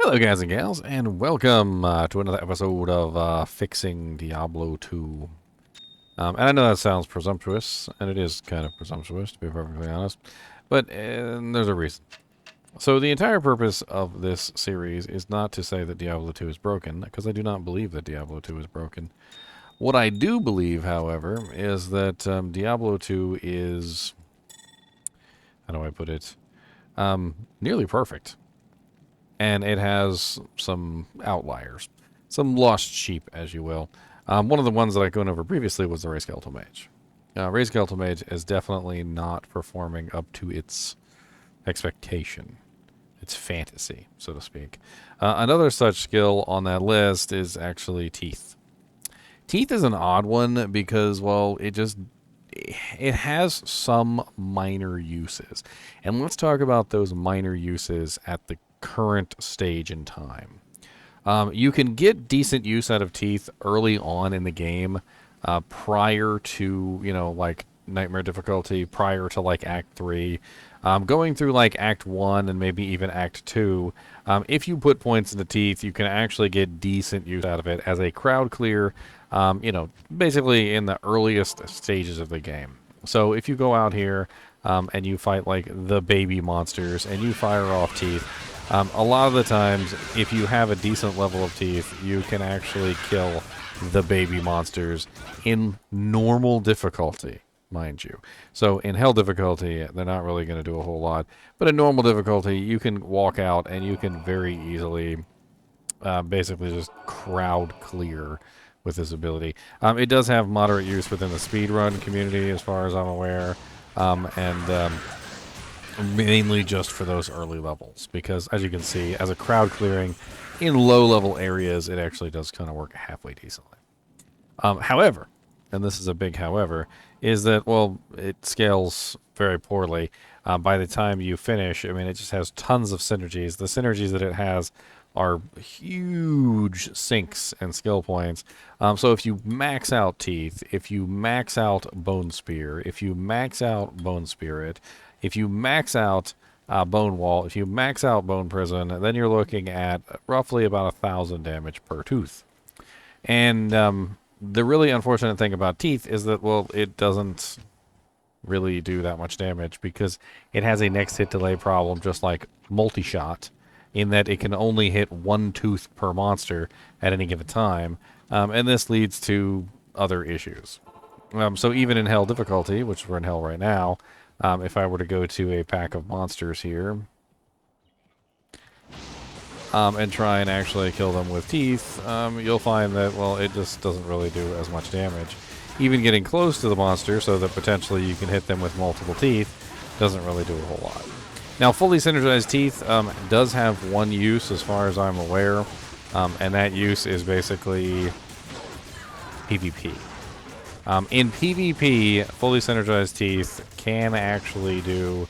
Hello, guys and gals, and welcome to another episode of Fixing Diablo 2. And I know that sounds presumptuous, and it is kind of presumptuous, to be perfectly honest, but there's a reason. So the entire purpose of this series is not to say that Diablo 2 is broken, because I do not believe that Diablo 2 is broken. What I do believe, however, is that Diablo 2 is, how do I put it, nearly perfect. And it has some outliers, some lost sheep, as you will. One of the ones that I went over previously was the Ray Skeletal Mage. Ray Skeletal Mage is definitely not performing up to its expectation, its fantasy, so to speak. Another such skill on that list is actually Teeth. Teeth is an odd one because, well, it has some minor uses. And let's talk about those minor uses at the current stage in time. You can get decent use out of Teeth early on in the game, prior to, like Nightmare difficulty, prior to like Act 3. Going through like Act 1 and maybe even Act 2, if you put points into Teeth, you can actually get decent use out of it as a crowd clear, basically in the earliest stages of the game. So if you go out here and you fight like the baby monsters and you fire off Teeth, a lot of the times, if you have a decent level of Teeth, you can actually kill the baby monsters in normal difficulty, mind you. So in hell difficulty, they're not really going to do a whole lot. But in normal difficulty, you can walk out and you can very easily basically just crowd clear with this ability. It does have moderate use within the speedrun community, as far as I'm aware. Mainly just for those early levels, because as you can see, as a crowd clearing in low level areas, it actually does kind of work halfway decently. However, and this is a big however, is that, well, it scales very poorly. By the time you finish, I mean, it just has tons of synergies. The synergies that it has are huge sinks and skill points. So if you max out Teeth, if you max out Bone Spear, if you max out Bone Spirit, if you max out Bone Wall, if you max out Bone Prison, then you're looking at roughly about 1,000 damage per tooth. And the really unfortunate thing about Teeth is that, well, it doesn't really do that much damage because it has a next hit delay problem, just like Multi-Shot, in that it can only hit one tooth per monster at any given time. And this leads to other issues. So even in Hell difficulty, which we're in Hell right now, if I were to go to a pack of monsters here and try and actually kill them with Teeth, you'll find that, well, it just doesn't really do as much damage. Even getting close to the monster so that potentially you can hit them with multiple Teeth doesn't really do a whole lot. Now, fully synergized Teeth does have one use as far as I'm aware, and that use is basically PvP. In PvP, fully synergized Teeth can actually do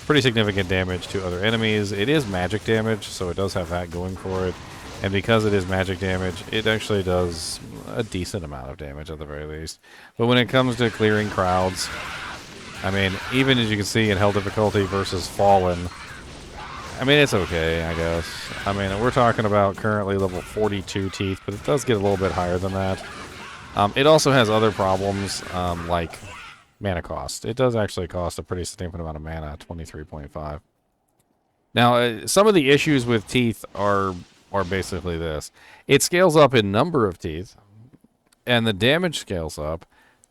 pretty significant damage to other enemies. It is magic damage, so it does have that going for it. And because it is magic damage, it actually does a decent amount of damage at the very least. But when it comes to clearing crowds, I mean, even as you can see in Hell difficulty versus Fallen, I mean, it's okay, I guess. I mean, we're talking about currently level 42 Teeth, but it does get a little bit higher than that. It also has other problems, like mana cost. It does actually cost a pretty significant amount of mana, 23.5. Now, some of the issues with Teeth are basically this. It scales up in number of Teeth, and the damage scales up,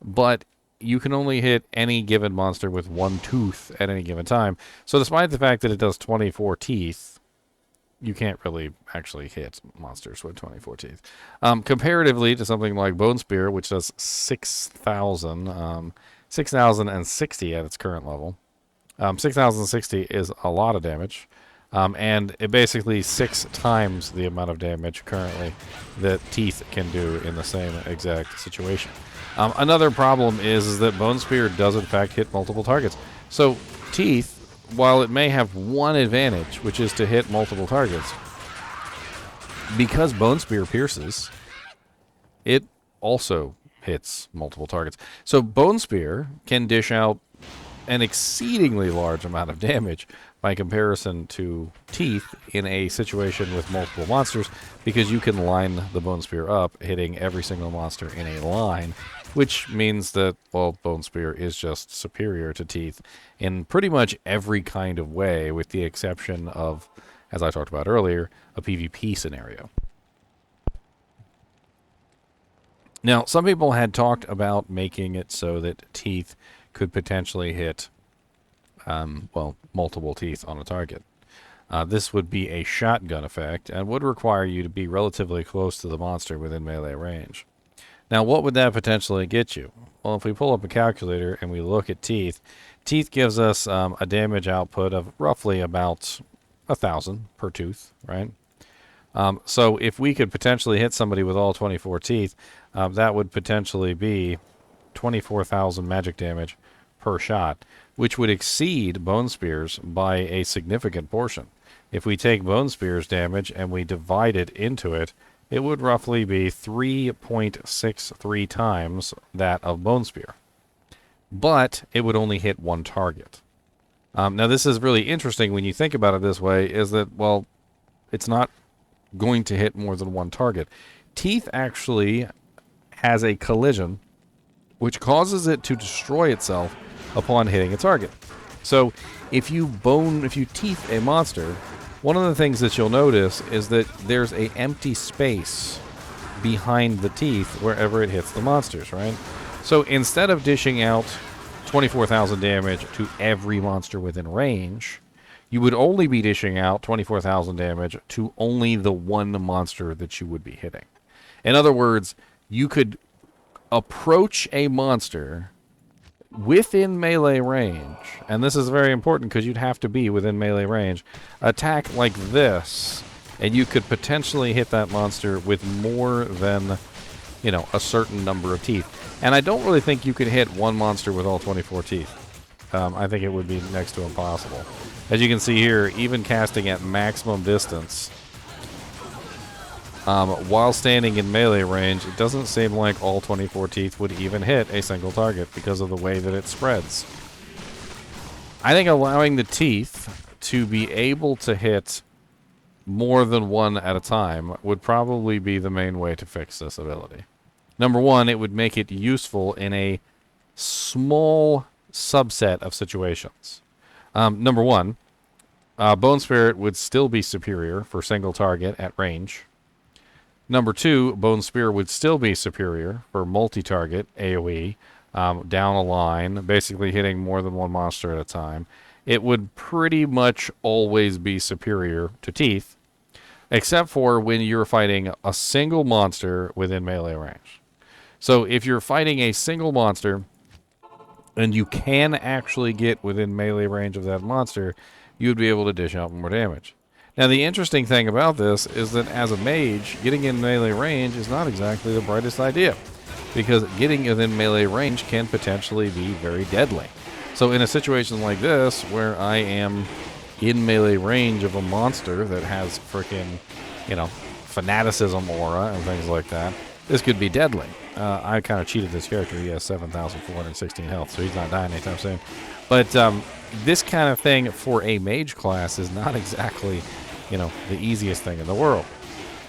but you can only hit any given monster with one tooth at any given time. So despite the fact that it does 24 Teeth, you can't really actually hit monsters with 24 Teeth. Comparatively to something like Bone Spear, which does 6,060 at its current level. 6,060 is a lot of damage. And it basically 6 times the amount of damage currently that Teeth can do in the same exact situation. Another problem is that Bone Spear does in fact hit multiple targets. So Teeth, while it may have one advantage, which is to hit multiple targets, because Bone Spear pierces, it also hits multiple targets. So Bone Spear can dish out an exceedingly large amount of damage by comparison to teeth in a situation with multiple monsters, because you can line the Bone Spear up, hitting every single monster in a line, which means that, well, Bone Spear is just superior to teeth in pretty much every kind of way, with the exception of, as I talked about earlier, a PvP scenario. Now, some people had talked about making it so that teeth could potentially hit, well, multiple teeth on a target. This would be a shotgun effect and would require you to be relatively close to the monster within melee range. Now, what would that potentially get you? Well, if we pull up a calculator and we look at teeth, teeth gives us a damage output of roughly about 1,000 per tooth, right? So if we could potentially hit somebody with all 24 teeth, that would potentially be 24,000 magic damage per shot, which would exceed Bone Spear's by a significant portion. If we take Bone Spear's damage and we divide it into it, it would roughly be 3.63 times that of Bone Spear. But it would only hit one target. Now, this is really interesting when you think about it this way, is that, well, it's not going to hit more than one target. Teeth actually has a collision which causes it to destroy itself upon hitting a target. So if you teeth a monster, one of the things that you'll notice is that there's an empty space behind the teeth wherever it hits the monsters, right? So instead of dishing out 24,000 damage to every monster within range, you would only be dishing out 24,000 damage to only the one monster that you would be hitting. In other words, you could approach a monster within melee range, and this is very important because you'd have to be within melee range, attack like this, and you could potentially hit that monster with more than, you know, a certain number of teeth. And I don't really think you could hit one monster with all 24 teeth. I think it would be next to impossible. As you can see here, even casting at maximum distance, while standing in melee range, it doesn't seem like all 24 teeth would even hit a single target because of the way that it spreads. I think allowing the teeth to be able to hit more than one at a time would probably be the main way to fix this ability. Number one, it would make it useful in a small subset of situations. Number one, Bone Spirit would still be superior for single target at range. Number two, Bone Spear would still be superior for multi-target AoE, down a line, basically hitting more than one monster at a time. It would pretty much always be superior to teeth, except for when you're fighting a single monster within melee range. So if you're fighting a single monster and you can actually get within melee range of that monster, you'd be able to dish out more damage. Now, the interesting thing about this is that as a mage, getting in melee range is not exactly the brightest idea, because getting within melee range can potentially be very deadly. So in a situation like this, where I am in melee range of a monster that has freaking, you know, fanaticism aura and things like that, this could be deadly. I kind of cheated this character. He has 7,416 health, so he's not dying anytime soon. But this kind of thing for a mage class is not exactly, you know, the easiest thing in the world.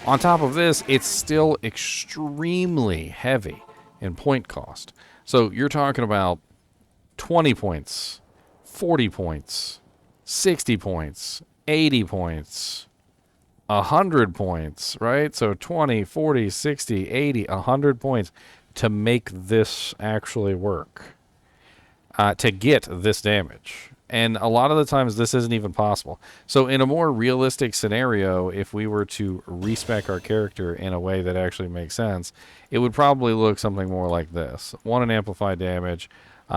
On top of this, it's still extremely heavy in point cost. So you're talking about 20 points, 40 points, 60 points, 80 points, 100 points, right? So 20, 40, 60, 80, 100 points to make this actually work, to get this damage. And a lot of the times this isn't even possible. So in a more realistic scenario, if we were to respec our character in a way that actually makes sense, it would probably look something more like this. 1 in amplified damage.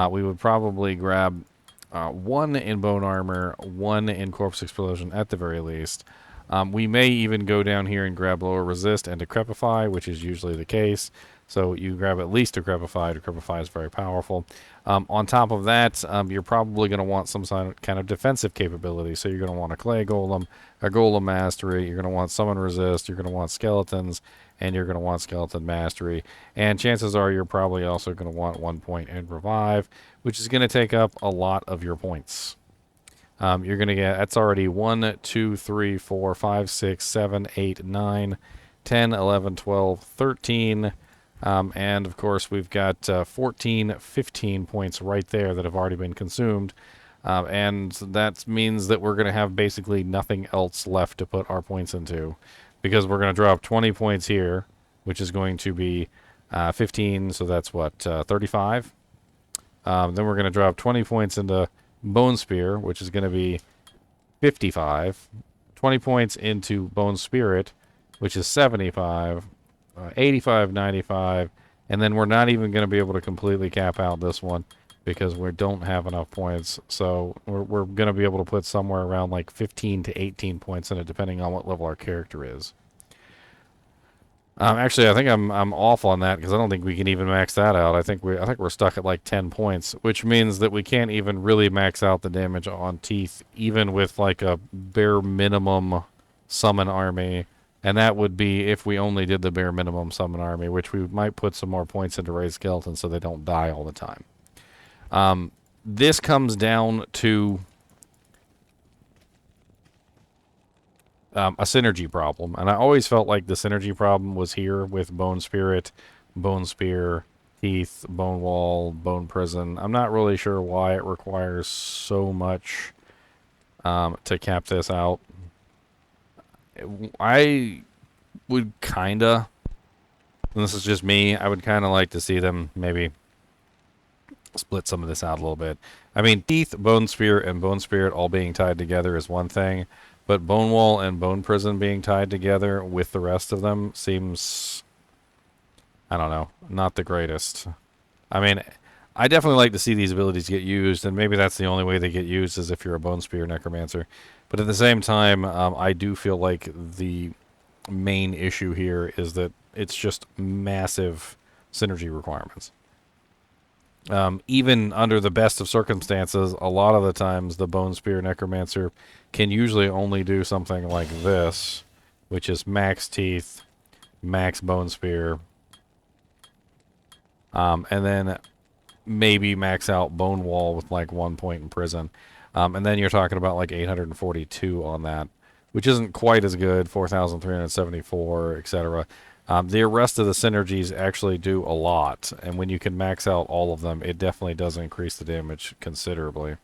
We would probably grab 1 in bone armor, 1 in corpse explosion at the very least. We may even go down here and grab lower resist and decrepify, which is usually the case. So you grab at least Decrepify. Decrepify is very powerful. On top of that, you're probably going to want some kind of defensive capability. So you're going to want a Clay Golem, a Golem Mastery. You're going to want Summon Resist. You're going to want Skeletons, and you're going to want Skeleton Mastery. And chances are you're probably also going to want 1 point in Revive, which is going to take up a lot of your points. You're going to get, that's already 1, 2, 3, 4, 5, 6, 7, 8, 9, 10, 11, 12, 13, and of course we've got 14, 15 points right there that have already been consumed. And that means that we're going to have basically nothing else left to put our points into, because we're going to drop 20 points here, which is going to be 15, so that's what, 35? Then we're going to drop 20 points into Bone Spear, which is going to be 55. 20 points into Bone Spirit, which is 75. 85, 95. And then we're not even going to be able to completely cap out this one because we don't have enough points. So we're going to be able to put somewhere around like 15 to 18 points in it, depending on what level our character is. Actually, I think I'm off on that because I don't think we can even max that out. I think we're stuck at like 10 points, which means that we can't even really max out the damage on Teeth, even with like a bare minimum summon army. And that would be if we only did the bare minimum summon army, which we might put some more points into raised skeletons so they don't die all the time. This comes down to a synergy problem, and I always felt like the synergy problem was here with Bone Spirit, Bone Spear, Teeth, Bone Wall, Bone Prison. I'm not really sure why it requires so much to cap this out. I would kinda, and this is just me, I would kinda like to see them maybe split some of this out a little bit. I mean, Teeth, Bone Spear, and Bone Spirit all being tied together is one thing, but Bone Wall and Bone Prison being tied together with the rest of them seems, I don't know, not the greatest. I mean, I definitely like to see these abilities get used, and maybe that's the only way they get used is if you're a Bone Spear Necromancer. But at the same time, I do feel like the main issue here is that it's just massive synergy requirements. Even under the best of circumstances, a lot of the times the Bone Spear Necromancer can usually only do something like this, which is max Teeth, max Bone Spear, and then maybe max out Bone Wall with like 1 point in Prison. And then you're talking about like 842 on that, which isn't quite as good, 4,374, etc. The rest of the synergies actually do a lot, and when you can max out all of them, it definitely does increase the damage considerably.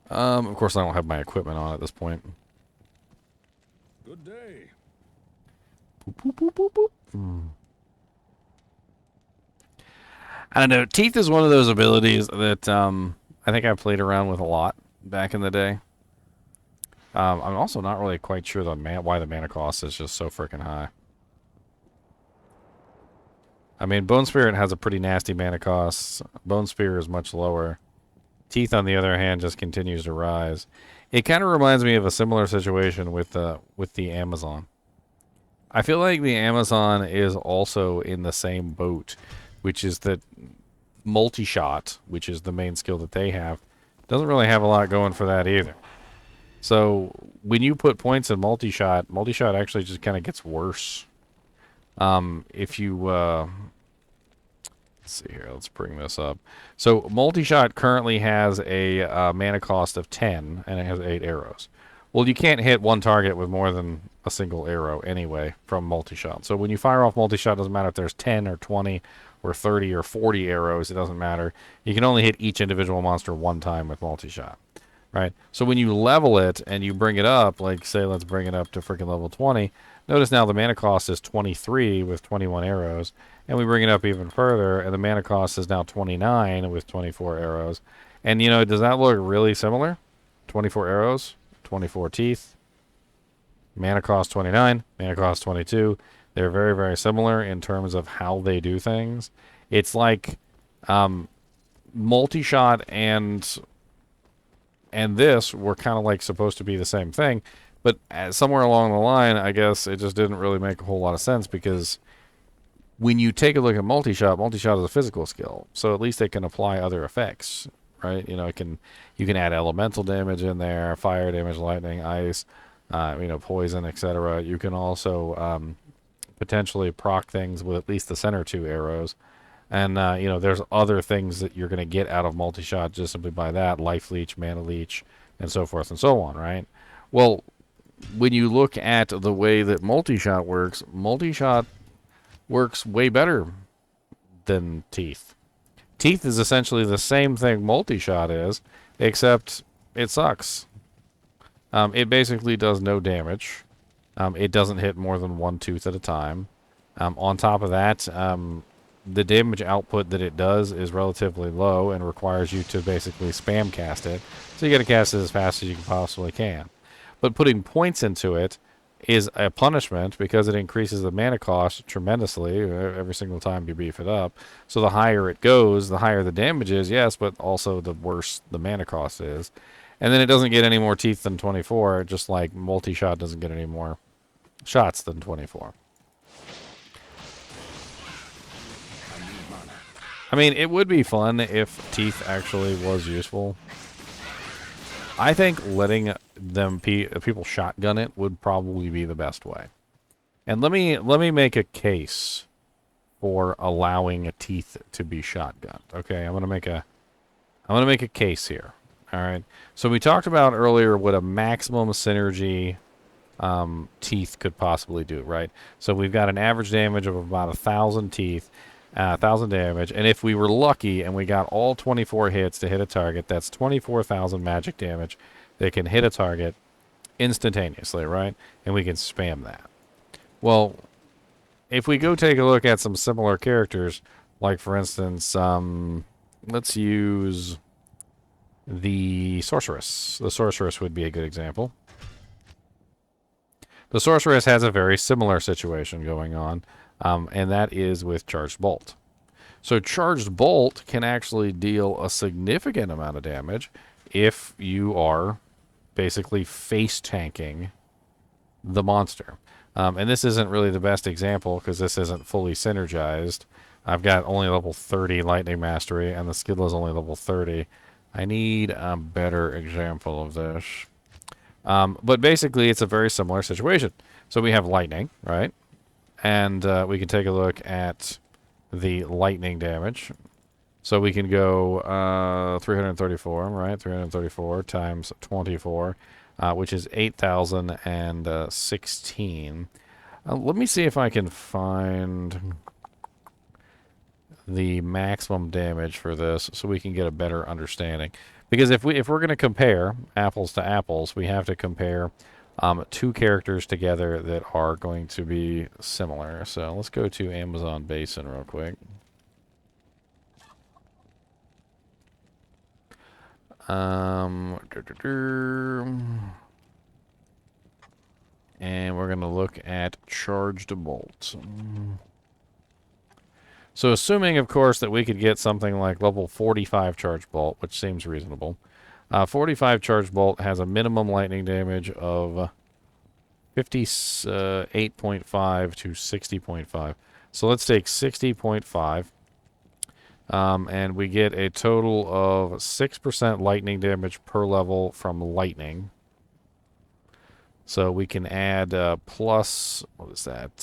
Of course, I don't have my equipment on at this point. Good day. Boop, boop, boop, boop, boop. I don't know. Teeth is one of those abilities that I think I played around with a lot back in the day. I'm also not really quite sure why the mana cost is just so freaking high. I mean, Bone Spirit has a pretty nasty mana cost. Bone Spear is much lower. Teeth, on the other hand, just continues to rise. It kind of reminds me of a similar situation with the Amazon. I feel like the Amazon is also in the same boat, which is that multi-shot, which is the main skill that they have, doesn't really have a lot going for that either. So when you put points in multi-shot actually just kind of gets worse. If you let's see here, let's bring this up. So multi-shot currently has a mana cost of 10, and it has 8 arrows. Well, you can't hit one target with more than a single arrow anyway from multi-shot. So when you fire off multi-shot, it doesn't matter if there's 10 or 20 or 30 or 40 arrows, it doesn't matter. You can only hit each individual monster one time with multi-shot, right? So when you level it and you bring it up, like say let's bring it up to freaking level 20, notice now the mana cost is 23 with 21 arrows, and we bring it up even further, and the mana cost is now 29 with 24 arrows. And, you know, does that look really similar? 24 arrows, 24 teeth, mana cost 29, mana cost 22. They're very, very similar in terms of how they do things. It's like multi-shot and this were kind of like supposed to be the same thing, but somewhere along the line, I guess it just didn't really make a whole lot of sense because When you take a look at multi-shot is a physical skill, so at least it can apply other effects, right? You know, you can add elemental damage in there, fire damage, lightning, ice, poison, etc. You can also potentially proc things with at least the center two arrows. And, there's other things that you're going to get out of multi-shot just simply by that. Life leech, mana leech, and so forth and so on, right? Well, when you look at the way that multi-shot works way better than teeth. Teeth is essentially the same thing multi-shot is, except it sucks. It basically does no damage. It doesn't hit more than one tooth at a time. On top of that, the damage output that it does is relatively low and requires you to basically spam cast it. So you got to cast it as fast as you possibly can. But putting points into it is a punishment because it increases the mana cost tremendously every single time you beef it up. So the higher it goes, the higher the damage is, yes, but also the worse the mana cost is. And then it doesn't get any more teeth than 24, just like multi-shot doesn't get any more shots than 24. I mean, it would be fun if teeth actually was useful. I think letting people shotgun it would probably be the best way. And let me make a case for allowing teeth to be shotgunned. Okay, I'm gonna make a case here. All right. So we talked about earlier what a maximum synergy teeth could possibly do, right? So we've got an average damage of about 1,000 teeth. 1,000 damage, and if we were lucky and we got all 24 hits to hit a target, that's 24,000 magic damage that can hit a target instantaneously, right? And we can spam that. Well, if we go take a look at some similar characters, like for instance, let's use the sorceress. The sorceress would be a good example. The sorceress has a very similar situation going on. And that is with Charged Bolt. So Charged Bolt can actually deal a significant amount of damage if you are basically face tanking the monster. And this isn't really the best example because this isn't fully synergized. I've got only level 30 Lightning Mastery and the skill is only level 30. I need a better example of this. But basically it's a very similar situation. So we have lightning, right? And we can take a look at the lightning damage. So we can go 334, right? 334 times 24, which is 8,016. Let me see if I can find the maximum damage for this so we can get a better understanding. Because if we're going to compare apples to apples, we have to compare two characters together that are going to be similar. So let's go to Amazon Basin real quick. And we're going to look at Charged Bolt. So assuming, of course, that we could get something like level 45 Charged Bolt, which seems reasonable. 45 Charged Bolt has a minimum lightning damage of 58.5 to 60.5. So let's take 60.5. And we get a total of 6% lightning damage per level from lightning. So we can add plus, what is that?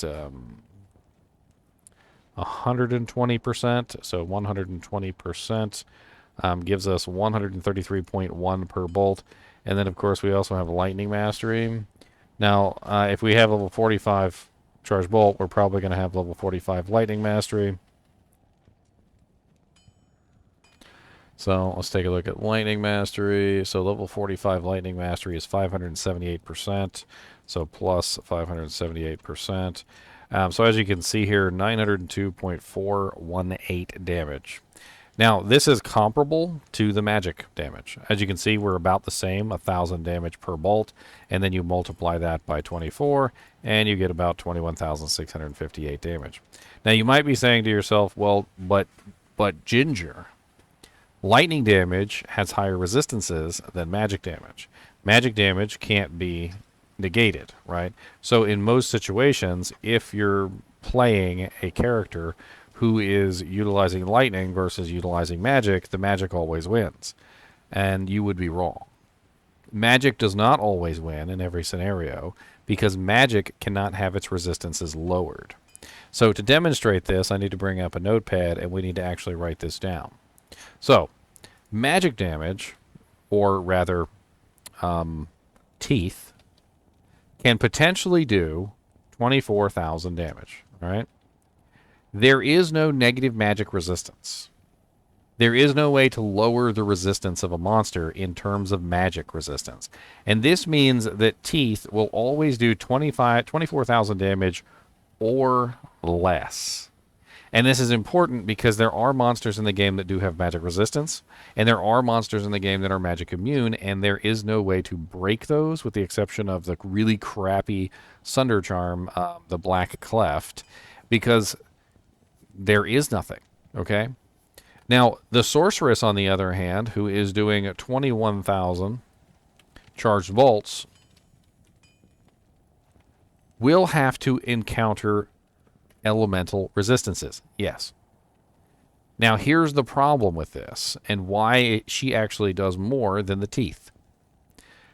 120%. So 120% gives us 133.1 per bolt. And then, of course, we also have lightning mastery. Now, if we have level 45 Charged Bolt, we're probably going to have level 45 lightning mastery. So let's take a look at lightning mastery. So level 45 lightning mastery is 578%. So plus 578%. So as you can see here, 902.418 damage. Now, this is comparable to the magic damage. As you can see, we're about the same, 1,000 damage per bolt, and then you multiply that by 24, and you get about 21,658 damage. Now, you might be saying to yourself, well, but Ginger, lightning damage has higher resistances than magic damage. Magic damage can't be negated, right? So in most situations, if you're playing a character who is utilizing lightning versus utilizing magic, the magic always wins. And you would be wrong. Magic does not always win in every scenario because magic cannot have its resistances lowered. So to demonstrate this, I need to bring up a notepad and we need to actually write this down. So, magic damage, or rather, teeth, can potentially do 24,000 damage. All right? There is no negative magic resistance. There is no way to lower the resistance of a monster in terms of magic resistance. And this means that teeth will always do 24,000 damage or less. And this is important because there are monsters in the game that do have magic resistance, and there are monsters in the game that are magic immune, and there is no way to break those with the exception of the really crappy Sunder Charm, the Black Cleft, because there is nothing, okay? Now, the sorceress, on the other hand, who is doing 21,000 charged bolts, will have to encounter elemental resistances. Yes. Now, here's the problem with this and why she actually does more than the teeth.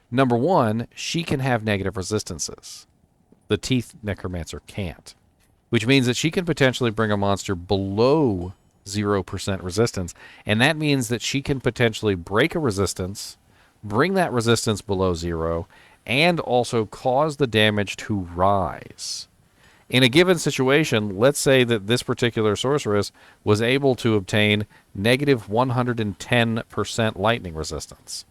Number one, she can have negative resistances. The teeth Necromancer can't, which means that she can potentially bring a monster below 0% resistance, and that means that she can potentially break a resistance, bring that resistance below 0, and also cause the damage to rise. In a given situation, let's say that this particular sorceress was able to obtain negative 110% lightning resistance.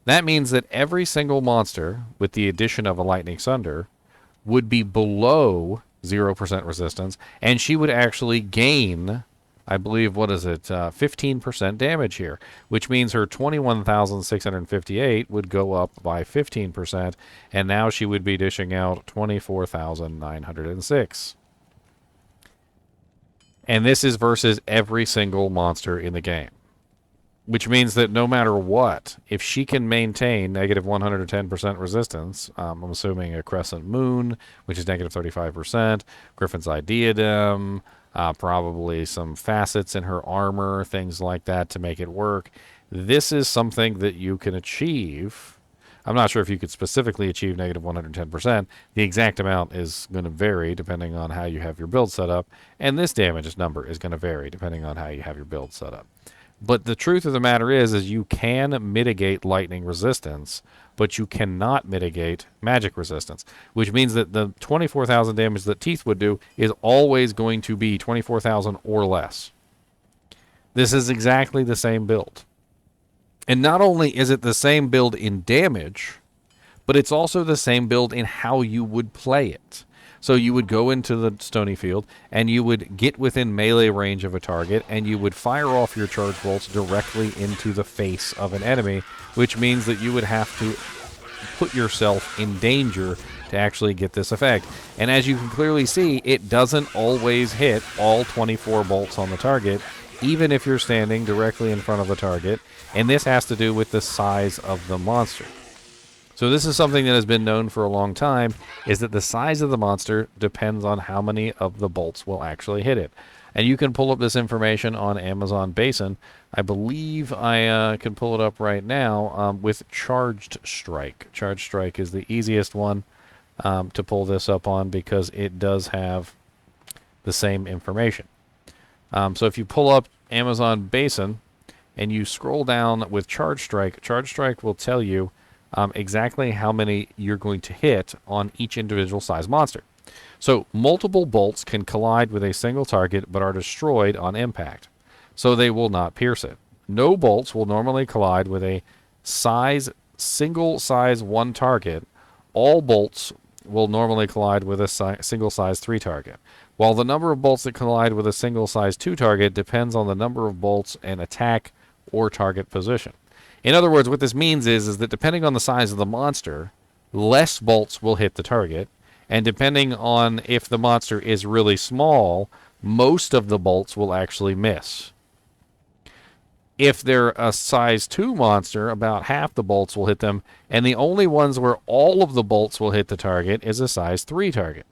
That means that every single monster, with the addition of a lightning sunder, would be below 0% resistance, and she would actually gain, I believe, 15% damage here, which means her 21,658 would go up by 15%, and now she would be dishing out 24,906. And this is versus every single monster in the game, which means that no matter what, if she can maintain negative 110% resistance, I'm assuming a crescent moon, which is negative 35%, Griffin's Eye diadem, probably some facets in her armor, things like that to make it work. This is something that you can achieve. I'm not sure if you could specifically achieve negative 110%. The exact amount is going to vary depending on how you have your build set up, and this damage number is going to vary depending on how you have your build set up. But the truth of the matter is you can mitigate lightning resistance, but you cannot mitigate magic resistance, which means that the 24,000 damage that teeth would do is always going to be 24,000 or less. This is exactly the same build. And not only is it the same build in damage, but it's also the same build in how you would play it. So you would go into the stony field, and you would get within melee range of a target, and you would fire off your charge bolts directly into the face of an enemy, which means that you would have to put yourself in danger to actually get this effect. And as you can clearly see, it doesn't always hit all 24 bolts on the target, even if you're standing directly in front of the target, and this has to do with the size of the monster. So this is something that has been known for a long time, is that the size of the monster depends on how many of the bolts will actually hit it. And you can pull up this information on Amazon Basin. I believe I can pull it up right now with Charged Strike. Charged Strike is the easiest one to pull this up on because it does have the same information. So if you pull up Amazon Basin and you scroll down with Charged Strike will tell you exactly how many you're going to hit on each individual size monster. So multiple bolts can collide with a single target but are destroyed on impact, so they will not pierce it. No bolts will normally collide with a single size 1 target. All bolts will normally collide with a single size 3 target, while the number of bolts that collide with a single size 2 target depends on the number of bolts and attack or target position. In other words, what this means is that depending on the size of the monster, less bolts will hit the target, and depending on if the monster is really small, most of the bolts will actually miss. If they're a size 2 monster, about half the bolts will hit them, and the only ones where all of the bolts will hit the target is a size 3 target.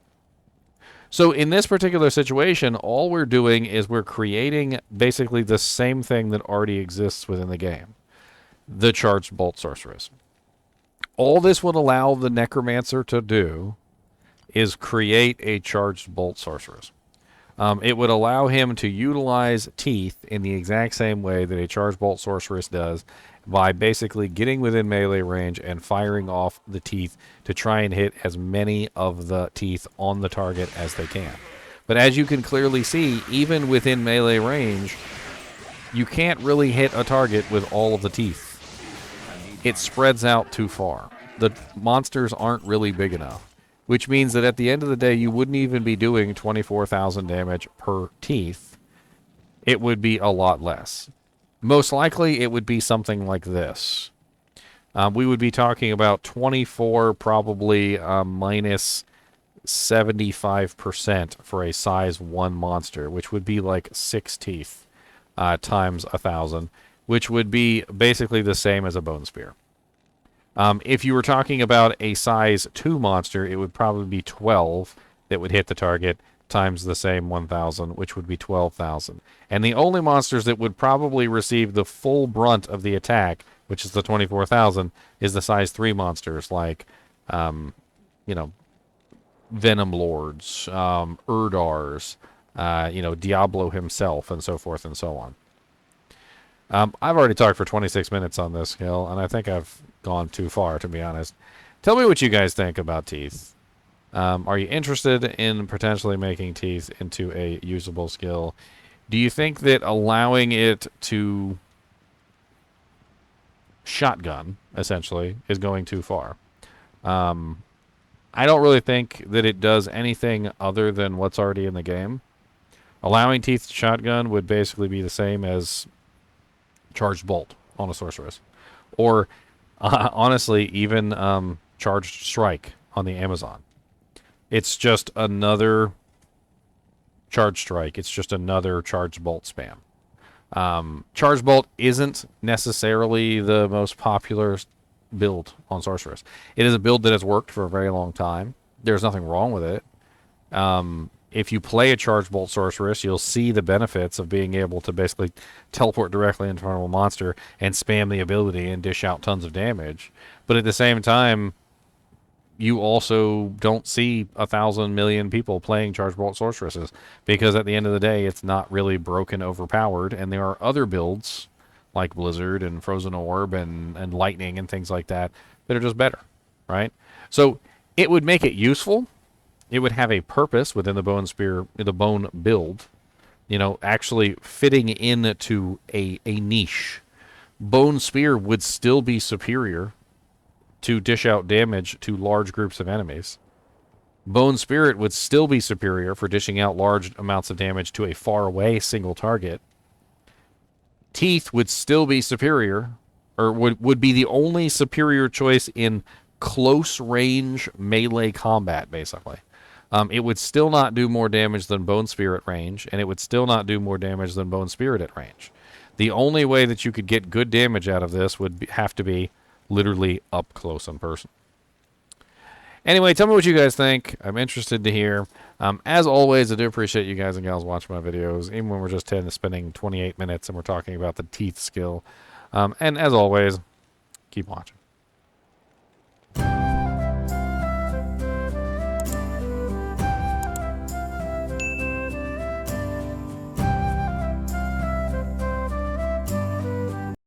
So in this particular situation, all we're doing is we're creating basically the same thing that already exists within the game. The Charged Bolt Sorceress. All this would allow the Necromancer to do is create a Charged Bolt Sorceress. It would allow him to utilize teeth in the exact same way that a Charged Bolt Sorceress does, by basically getting within melee range and firing off the teeth to try and hit as many of the teeth on the target as they can. But as you can clearly see, even within melee range, you can't really hit a target with all of the teeth. It spreads out too far. The monsters aren't really big enough, which means that at the end of the day, you wouldn't even be doing 24,000 damage per teeth. It would be a lot less. Most likely, it would be something like this. We would be talking about 24, probably minus 75% for a size 1 monster, which would be like 6 teeth times 1,000, which would be basically the same as a bone spear. If you were talking about a size 2 monster, it would probably be 12 that would hit the target times the same 1,000, which would be 12,000. And the only monsters that would probably receive the full brunt of the attack, which is the 24,000, is the size 3 monsters like, you know, Venom Lords, Urdars, Diablo himself, and so forth and so on. I've already talked for 26 minutes on this skill, and I think I've gone too far, to be honest. Tell me what you guys think about teeth. Are you interested in potentially making teeth into a usable skill? Do you think that allowing it to shotgun, essentially, is going too far? I don't really think that it does anything other than what's already in the game. Allowing teeth to shotgun would basically be the same as Charged Bolt on a sorceress. Or, honestly, even Charged Strike on the Amazon. It's just another Charged Strike. It's just another Charged Bolt spam. Charged Bolt isn't necessarily the most popular build on Sorceress. It is a build that has worked for a very long time. There's nothing wrong with it. If you play a Charged Bolt Sorceress, you'll see the benefits of being able to basically teleport directly into a monster and spam the ability and dish out tons of damage. But at the same time, you also don't see 1,000 million people playing Charged Bolt Sorceresses, because at the end of the day, it's not really broken, overpowered, and there are other builds like Blizzard and Frozen Orb and Lightning and things like that that are just better, right? So it would make it useful. It would have a purpose within the bone spear, the bone build, actually fitting into a niche. Bone spear would still be superior to dish out damage to large groups of enemies. Bone Spirit would still be superior for dishing out large amounts of damage to a far away single target. Teeth would still be superior, or would be the only superior choice in close range melee combat, basically. It would still not do more damage than Bone Spear at range, and it would still not do more damage than Bone Spirit at range. The only way that you could get good damage out of this would have to be literally up close in person. Anyway, tell me what you guys think. I'm interested to hear. As always, I do appreciate you guys and gals watching my videos, even when we're just spending 28 minutes and we're talking about the teeth skill. And as always, keep watching.